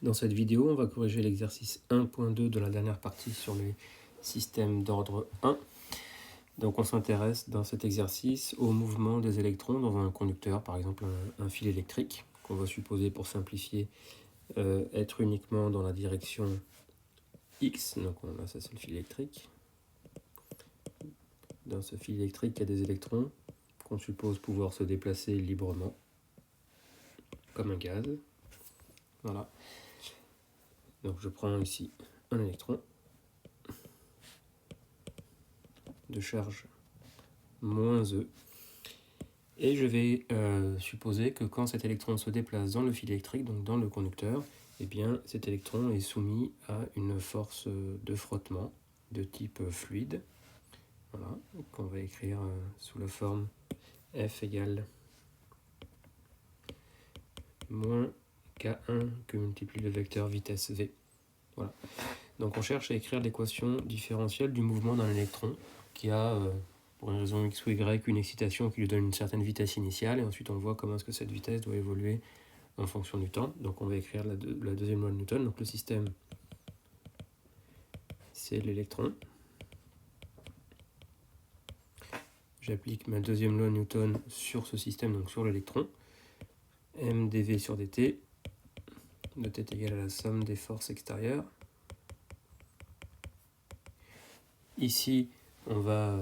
Dans cette vidéo, on va corriger l'exercice 1.2 de la dernière partie sur les systèmes d'ordre 1. Donc on s'intéresse dans cet exercice au mouvement des électrons dans un conducteur, par exemple un fil électrique, qu'on va supposer pour simplifier être uniquement dans la direction X. Donc là, ça c'est le fil électrique. Dans ce fil électrique, il y a des électrons qu'on suppose pouvoir se déplacer librement, comme un gaz. Voilà. Donc je prends ici un électron de charge -E et je vais supposer que quand cet électron se déplace dans le fil électrique, donc dans le conducteur, eh bien cet électron est soumis à une force de frottement de type fluide, voilà, qu'on va écrire sous la forme F égale moins K1 que multiplie le vecteur vitesse V. Voilà. Donc on cherche à écrire l'équation différentielle du mouvement d'un électron qui a, pour une raison x ou y, une excitation qui lui donne une certaine vitesse initiale, et ensuite on voit comment est-ce que cette vitesse doit évoluer en fonction du temps. Donc on va écrire la deuxième loi de Newton. Donc le système, c'est l'électron. J'applique ma deuxième loi de Newton sur ce système, donc sur l'électron. M dV sur dt, dt est égal à la somme des forces extérieures. Ici, on va,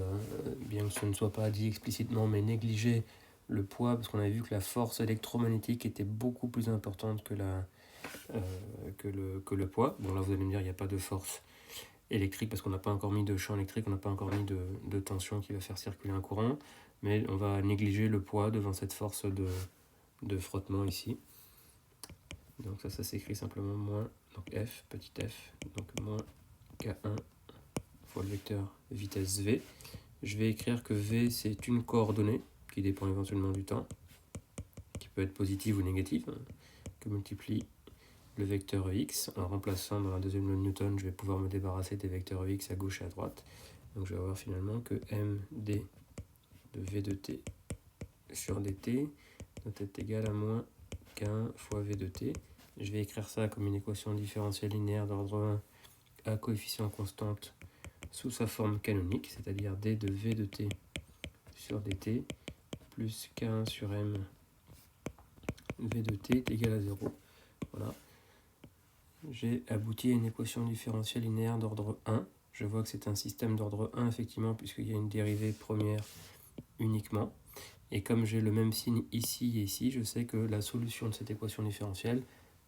bien que ce ne soit pas dit explicitement, mais négliger le poids, parce qu'on a vu que la force électromagnétique était beaucoup plus importante que le poids. Bon, là, vous allez me dire, il n'y a pas de force électrique, parce qu'on n'a pas encore mis de champ électrique, on n'a pas encore mis de tension qui va faire circuler un courant, mais on va négliger le poids devant cette force de frottement ici. Donc ça s'écrit simplement moins, donc F, petit f, donc moins K1 fois le vecteur vitesse V. Je vais écrire que V, c'est une coordonnée qui dépend éventuellement du temps, qui peut être positive ou négative, que multiplie le vecteur X. En remplaçant dans la deuxième loi de Newton, je vais pouvoir me débarrasser des vecteurs X à gauche et à droite. Donc je vais avoir finalement que MD de V de t sur dt doit être égal à moins K1 fois V de t. Je vais écrire ça comme une équation différentielle linéaire d'ordre 1 à coefficient constante sous sa forme canonique, c'est-à-dire d de V de t sur dt plus K1 sur M V de t est égal à 0. Voilà. J'ai abouti à une équation différentielle linéaire d'ordre 1. Je vois que c'est un système d'ordre 1, effectivement, puisqu'il y a une dérivée première uniquement. Et comme j'ai le même signe ici et ici, je sais que la solution de cette équation différentielle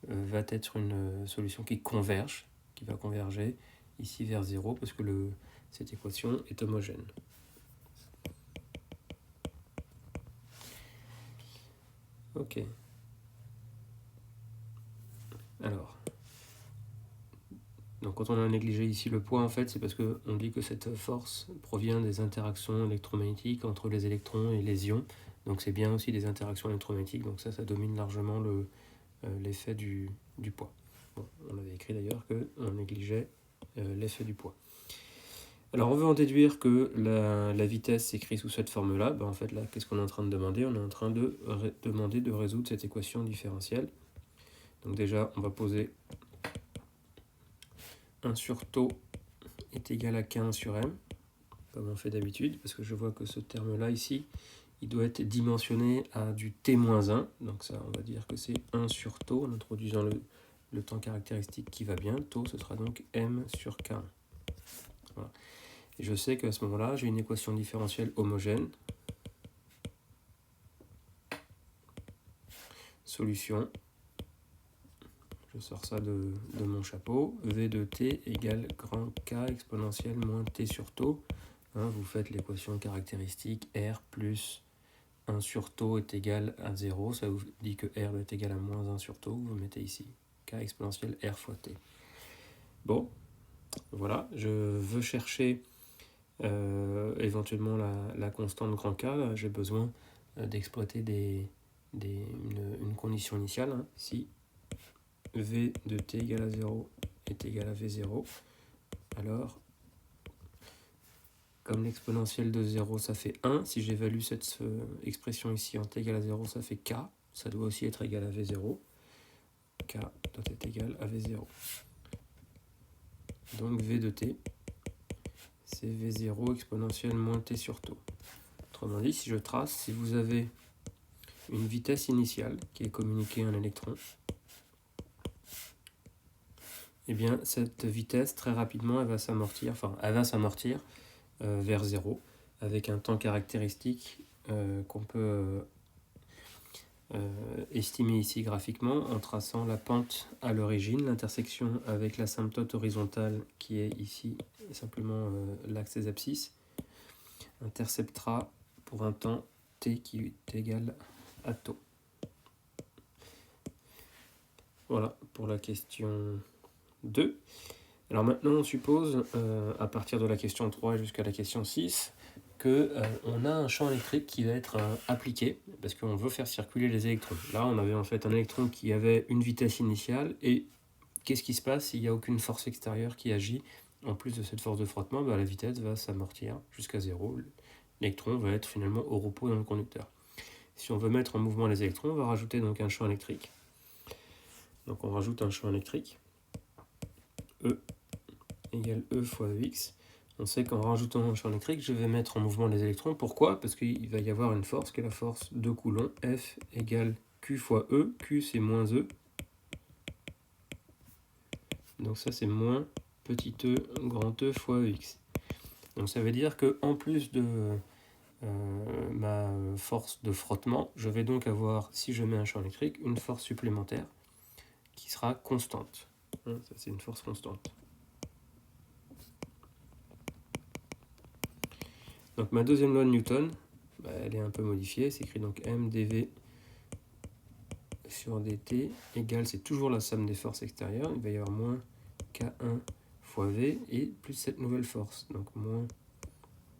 va être une solution qui converge, qui va converger ici vers 0, parce que cette équation est homogène. Ok. Alors, donc quand on a négligé ici le poids, en fait, c'est parce qu'on dit que cette force provient des interactions électromagnétiques entre les électrons et les ions. Donc c'est bien aussi des interactions électromagnétiques, donc ça domine largement l'effet du poids. Bon, on avait écrit d'ailleurs qu'on négligeait l'effet du poids. Alors on veut en déduire que la vitesse s'écrit sous cette forme-là. Ben, en fait là, qu'est-ce qu'on est en train de demander? On est en train de demander de résoudre cette équation différentielle. Donc déjà, on va poser 1 sur tau est égal à 15 sur m, comme on fait d'habitude, parce que je vois que ce terme-là ici, il doit être dimensionné à du t-1. Donc ça, on va dire que c'est 1 sur tau, en introduisant le temps caractéristique qui va bien. Tau, ce sera donc m sur k1. Voilà. Et je sais qu'à ce moment-là, j'ai une équation différentielle homogène. Solution. Je sors ça de mon chapeau. V de t égale grand K exponentielle moins t sur tau. Hein, vous faites l'équation caractéristique R plus 1 sur tau est égal à 0. Ça vous dit que R doit être égal à moins 1 sur tau. Vous mettez ici K exponentielle R fois t. Bon, voilà. Je veux chercher éventuellement la constante grand K. Là, j'ai besoin d'exploiter une condition initiale. Hein. Si V de t égale à 0 est égal à V0, alors, comme l'exponentielle de 0, ça fait 1, si j'évalue cette expression ici en t égale à 0, ça fait k, ça doit aussi être égal à V0, k doit être égal à V0. Donc V de t, c'est V0 exponentielle moins t sur tau. Autrement dit, si je trace, si vous avez une vitesse initiale qui est communiquée à un électron, eh bien cette vitesse, très rapidement, elle va s'amortir vers 0, avec un temps caractéristique qu'on peut estimer ici graphiquement en traçant la pente à l'origine, l'intersection avec l'asymptote horizontale qui est ici simplement l'axe des abscisses, interceptera pour un temps t qui est égal à tau. Voilà pour la question 2. Alors maintenant on suppose, à partir de la question 3 jusqu'à la question 6, qu'on a un champ électrique qui va être appliqué, parce qu'on veut faire circuler les électrons. Là on avait en fait un électron qui avait une vitesse initiale, et qu'est-ce qui se passe s'il n'y a aucune force extérieure qui agit? En plus de cette force de frottement, la vitesse va s'amortir jusqu'à 0. L'électron va être finalement au repos dans le conducteur. Si on veut mettre en mouvement les électrons, on va rajouter donc un champ électrique. Donc on rajoute un champ électrique, E égale E fois EX. On sait qu'en rajoutant un champ électrique, je vais mettre en mouvement les électrons. Pourquoi? Parce qu'il va y avoir une force qui est la force de Coulomb, F égale Q fois E. Q c'est moins E. Donc ça c'est moins petit e grand E fois EX. Donc ça veut dire que en plus de ma force de frottement, je vais donc avoir, si je mets un champ électrique, une force supplémentaire qui sera constante. Ça c'est une force constante. Donc ma deuxième loi de Newton, elle est un peu modifiée, c'est écrit donc mdv sur dt égale, c'est toujours la somme des forces extérieures, il va y avoir moins K1 fois V et plus cette nouvelle force, donc moins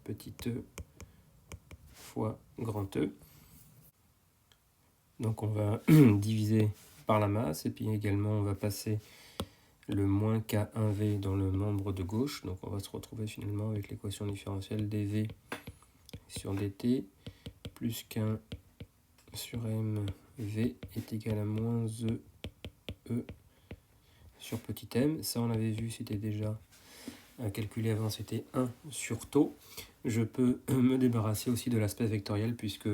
petit e fois grand E. Donc on va diviser par la masse et puis également on va passer le moins K1V dans le membre de gauche, donc on va se retrouver finalement avec l'équation différentielle dV sur dt plus qu'un sur mv est égal à moins e sur petit m. Ça on avait vu, c'était déjà calculé avant, c'était 1 sur tau. Je peux me débarrasser aussi de l'aspect vectoriel puisque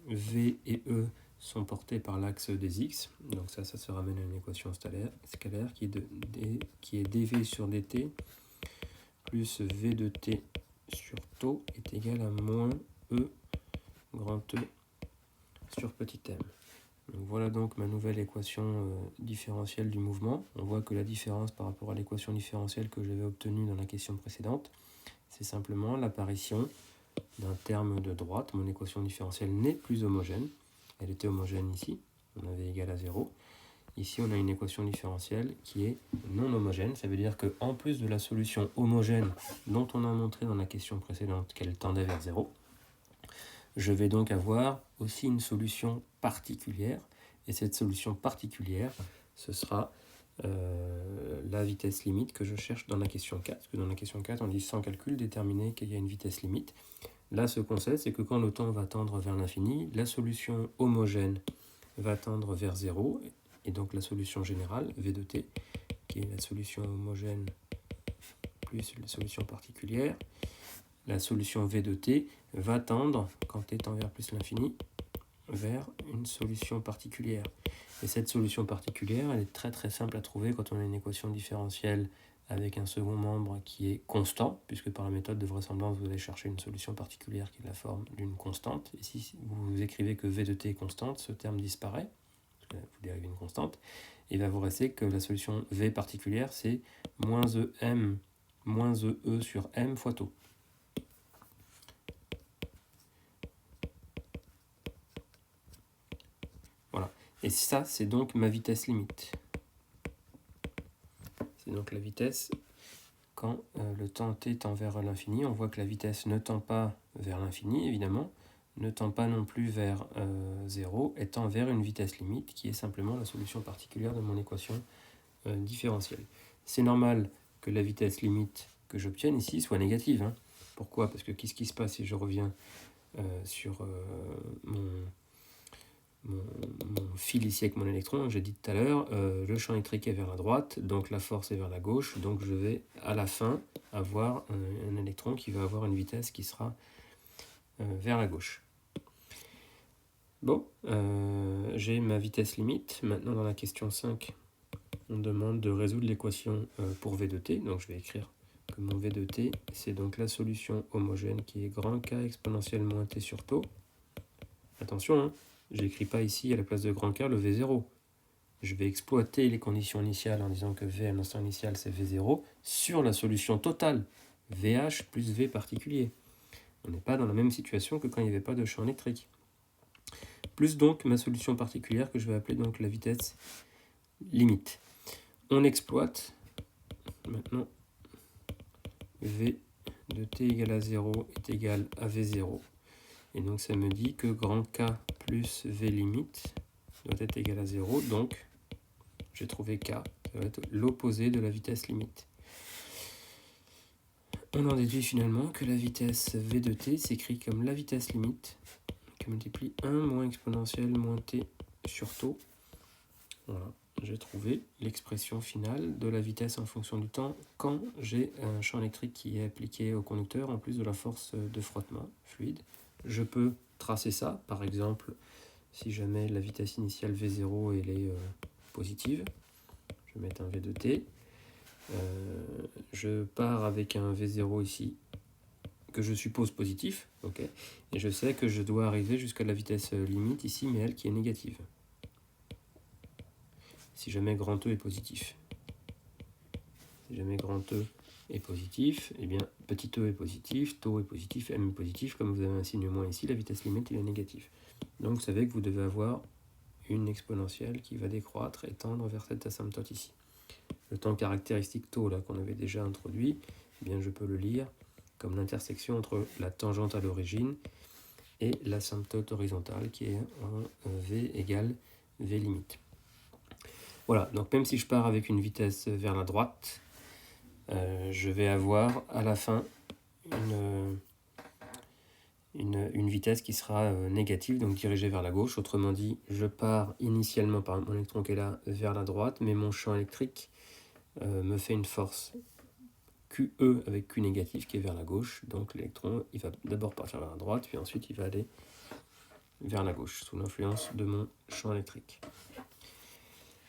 v et e sont portés par l'axe des x. Donc ça se ramène à une équation scalaire qui est dv sur dt plus v de t sur tau est égal à moins e grand E sur petit m. Donc voilà donc ma nouvelle équation différentielle du mouvement. On voit que la différence par rapport à l'équation différentielle que j'avais obtenue dans la question précédente, c'est simplement l'apparition d'un terme de droite. Mon équation différentielle n'est plus homogène. Elle était homogène ici, on avait égal à 0. Ici, on a une équation différentielle qui est non homogène. Ça veut dire qu'en plus de la solution homogène dont on a montré dans la question précédente qu'elle tendait vers 0, je vais donc avoir aussi une solution particulière. Et cette solution particulière, ce sera la vitesse limite que je cherche dans la question 4. Parce que dans la question 4, on dit sans calcul déterminer qu'il y a une vitesse limite. Là, ce qu'on sait, c'est que quand le temps va tendre vers l'infini, la solution homogène va tendre vers 0. Et donc la solution générale, V de t, qui est la solution homogène plus la solution particulière, la solution V de t va tendre, quand t tend vers plus l'infini, vers une solution particulière. Et cette solution particulière, elle est très très simple à trouver quand on a une équation différentielle avec un second membre qui est constant, puisque par la méthode de vraisemblance, vous allez chercher une solution particulière qui est la forme d'une constante. Et si vous écrivez que V de t est constante, ce terme disparaît, vous dérivez une constante, et il va vous rester que la solution V particulière, c'est moins EM, moins EE sur M fois tau. Voilà. Et ça, c'est donc ma vitesse limite. C'est donc la vitesse quand le temps t tend vers l'infini. On voit que la vitesse ne tend pas vers l'infini, évidemment, ne tend pas non plus vers 0, et tend vers une vitesse limite qui est simplement la solution particulière de mon équation différentielle. C'est normal que la vitesse limite que j'obtienne ici soit négative. Hein. Pourquoi? Parce que qu'est-ce qui se passe si je reviens sur mon fil ici avec mon électron. J'ai dit tout à l'heure, le champ électrique est vers la droite, donc la force est vers la gauche, donc je vais à la fin avoir un électron qui va avoir une vitesse qui sera vers la gauche. Bon, j'ai ma vitesse limite. Maintenant dans la question 5, on demande de résoudre l'équation pour V de t, donc je vais écrire que mon V de t, c'est donc la solution homogène qui est grand K exponentielle moins t sur tau. Attention, hein, j'écris pas ici à la place de grand K le V0. Je vais exploiter les conditions initiales en disant que V à l'instant initial c'est V0 sur la solution totale, VH plus V particulier. On n'est pas dans la même situation que quand il n'y avait pas de champ électrique. Plus donc ma solution particulière que je vais appeler donc la vitesse limite. On exploite maintenant V de t égale à 0 est égal à V0. Et donc ça me dit que grand K plus V limite doit être égal à 0. Donc j'ai trouvé K, ça va être l'opposé de la vitesse limite. On en déduit finalement que la vitesse V de t s'écrit comme la vitesse limite qui multiplie 1 moins exponentielle moins t sur tau. Voilà, j'ai trouvé l'expression finale de la vitesse en fonction du temps quand j'ai un champ électrique qui est appliqué au conducteur en plus de la force de frottement fluide. Je peux tracer ça, par exemple, si jamais la vitesse initiale V0 elle est positive. Je vais mettre un V de t. Je pars avec un V0 ici, que je suppose positif, okay, et je sais que je dois arriver jusqu'à la vitesse limite ici, mais elle qui est négative. Si jamais grand E est positif. Si jamais grand E est positif, eh bien petit e est positif, tau est positif, m est positif. Comme vous avez un signe moins ici, la vitesse limite est négative. Donc vous savez que vous devez avoir une exponentielle qui va décroître et tendre vers cette asymptote ici. Le temps caractéristique tau là qu'on avait déjà introduit, eh bien je peux le lire comme l'intersection entre la tangente à l'origine et l'asymptote horizontale qui est en V égale V limite. Voilà, donc même si je pars avec une vitesse vers la droite, je vais avoir à la fin une vitesse qui sera négative, donc dirigée vers la gauche. Autrement dit, je pars initialement par mon électron qui est là vers la droite, mais mon champ électrique me fait une force QE avec Q négatif qui est vers la gauche. Donc l'électron, il va d'abord partir vers la droite, puis ensuite il va aller vers la gauche, sous l'influence de mon champ électrique.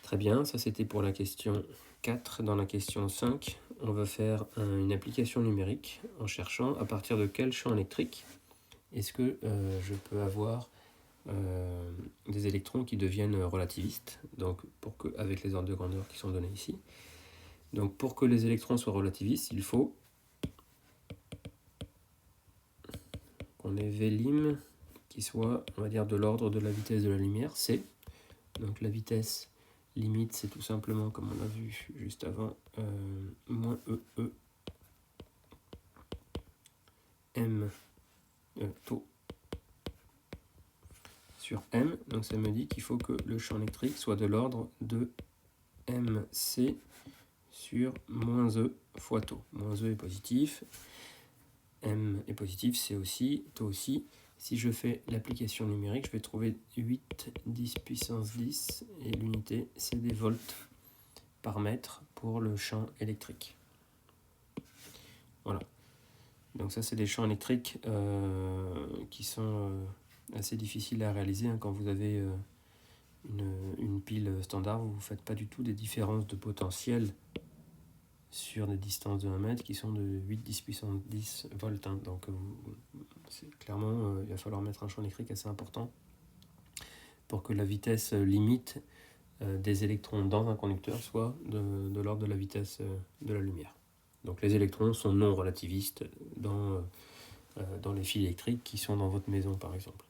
Très bien, ça c'était pour la question 4. Dans la question 5, on va faire une application numérique en cherchant à partir de quel champ électrique est-ce que je peux avoir des électrons qui deviennent relativistes, donc avec les ordres de grandeur qui sont donnés ici. Donc pour que les électrons soient relativistes, il faut qu'on ait V lim qui soit, on va dire, de l'ordre de la vitesse de la lumière, c. Donc la vitesse limite, c'est tout simplement, comme on a vu juste avant, moins E M tau sur M. Donc ça me dit qu'il faut que le champ électrique soit de l'ordre de MC sur moins E fois tau. Moins E est positif, M est positif, C aussi, tau aussi. Si je fais l'application numérique, je vais trouver 8 10 puissance 10 et l'unité c'est des volts par mètre pour le champ électrique. Voilà. Donc ça c'est des champs électriques qui sont assez difficiles à réaliser quand vous avez une pile standard. Vous ne faites pas du tout des différences de potentiel sur des distances de 1 mètre qui sont de 8 10 puissance 10 volts. Hein. Donc clairement il va falloir mettre un champ électrique assez important pour que la vitesse limite des électrons dans un conducteur soit de l'ordre de la vitesse de la lumière. Donc les électrons sont non relativistes dans les fils électriques qui sont dans votre maison par exemple.